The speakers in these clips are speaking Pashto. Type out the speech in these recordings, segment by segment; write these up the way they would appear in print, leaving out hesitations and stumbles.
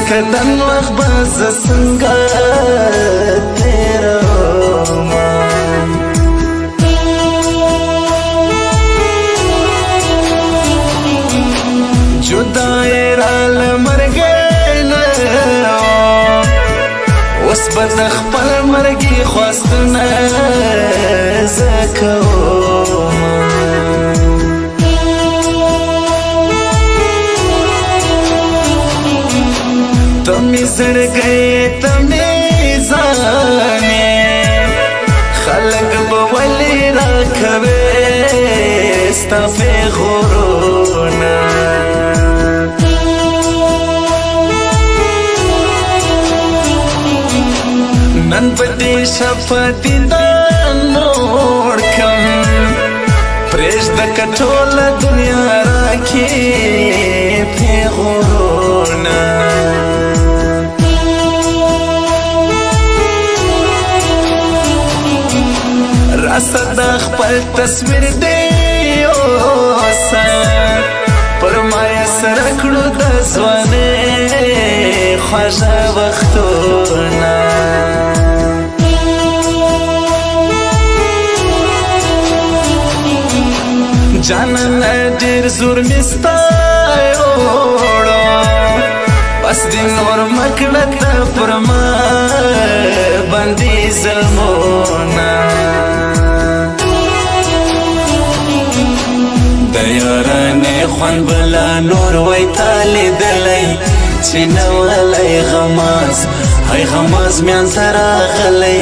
کدن وخت بز څنګه تیروم جدای را لمرګنه اوس به د خپل مرګي خواستونه زکوم تمی زړګی تمی ځانې خلک به ولې راکوي ستا پیغورونه نن په دې شپه دیدن نوړ کم پرېږده که ټوله دنیا راکړي پیغورونه راسه دا خپل تصویر دی اوسه پر ما یې سره کړو د ځوانۍ خوږه وختونه جانانه ډېر زور مې ستا یوړو بس دې نور مه کړه ته پر ما باندې ظلمونه د یارانې خوند بله نور وای تا لیدلی چې نه ولی غماز های غماز میانځه راغلی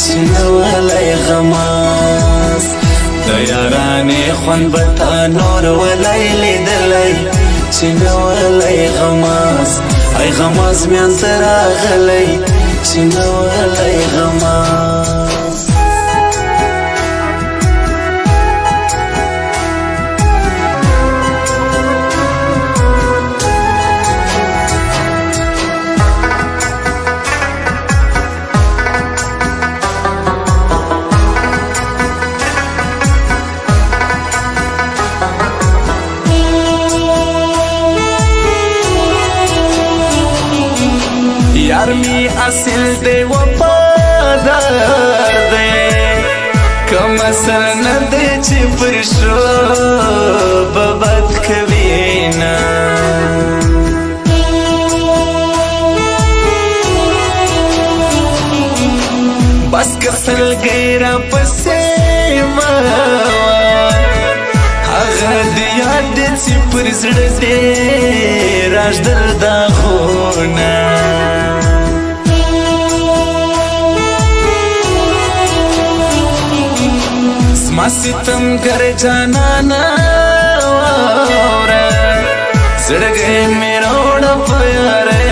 چې نه ولی غماز د یارانې خوند به تا نور ولی لیدلی چې نه ولی غماز های غماز میانځه راغلی چې نه ولی غماز یار می اصل دی وفادار دی کم اصل نه دی چې پر شو به بد کوي نه بس که سلګی راپسې مه هغه د یاد دی چې پر زړه دی راږدل داغونه ما ستم گر جانانا واورا زړګی مې راوړه په یارۍ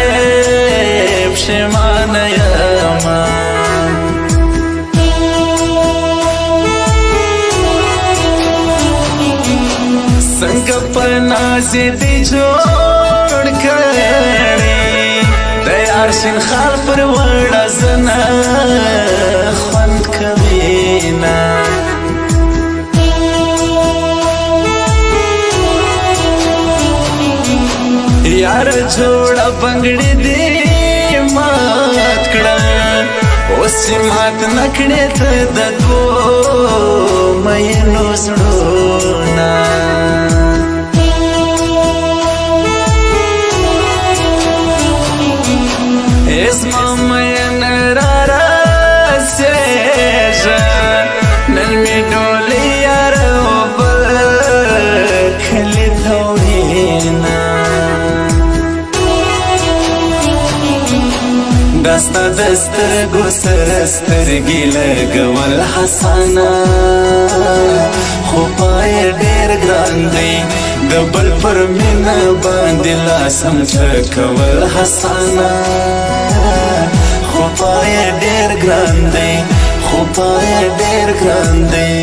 پښېمانه یمه څنګه په ناز دې جوړ کړې د یار شینخال پر وړه زنه خوند کوي نه یار جوړه بنګړې دې مات کړه اوس یې مات نه کړې ته د دوو مینو زړونه زما مین را رسېږه نن مې ډولۍ یار وبل کلي ته وړینه دا ستا د سترګو سره سترګې لګول حسنه خو پای ډېر ګران دی د بل پر مینه باندې لاس هم ټکول حسنه خو پای ډېر ګران دی خو پای ډېر ګران دی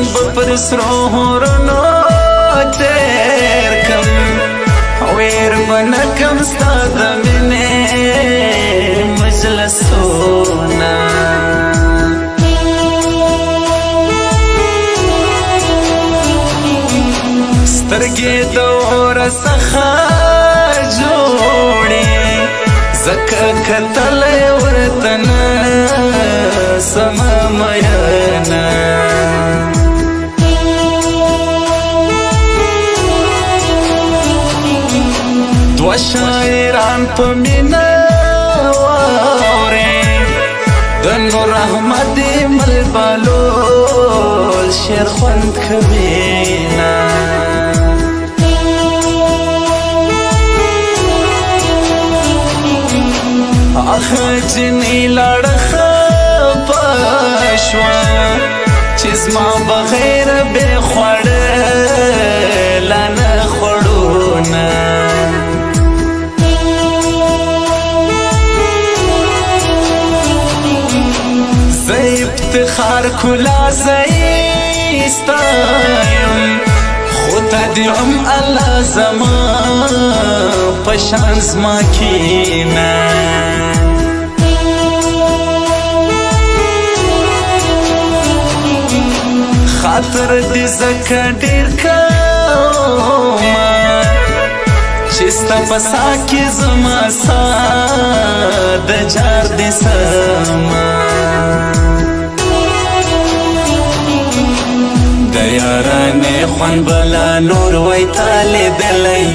ژوند به پر سرو هورونو تیر کم ویر به نه کم ستا د مینې مجلسونه سترګې د اور څخه جوړې ځکه کتلی ورته نه سمه مینه دوه شاعران په مینه واورې د نور احمد ملبلول شعر خوند کوینه اخه جنې لاړه خفه شوه چې زما بغیر بې خوړه لا نه خوړونه زه افتخار کلا زیستایم خو ته دې هم الله زما په شان زما کینه خاطر دې ځکه ډېر کومه چې ستا په سا کې زما سا د جار دې سمه د یارانې خوند بلا نور وای تا لیدلی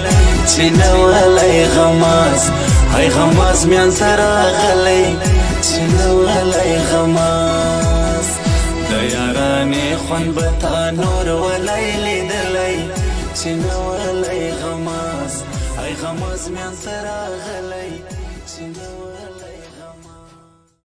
چې نه ولی غماز هی غماز میان ته راغلی چې نه ولی غماز د یارانې خوند به تا نور ولی لیدلی چې نه ولی غماز هی غماز میان ته راغلی چې نه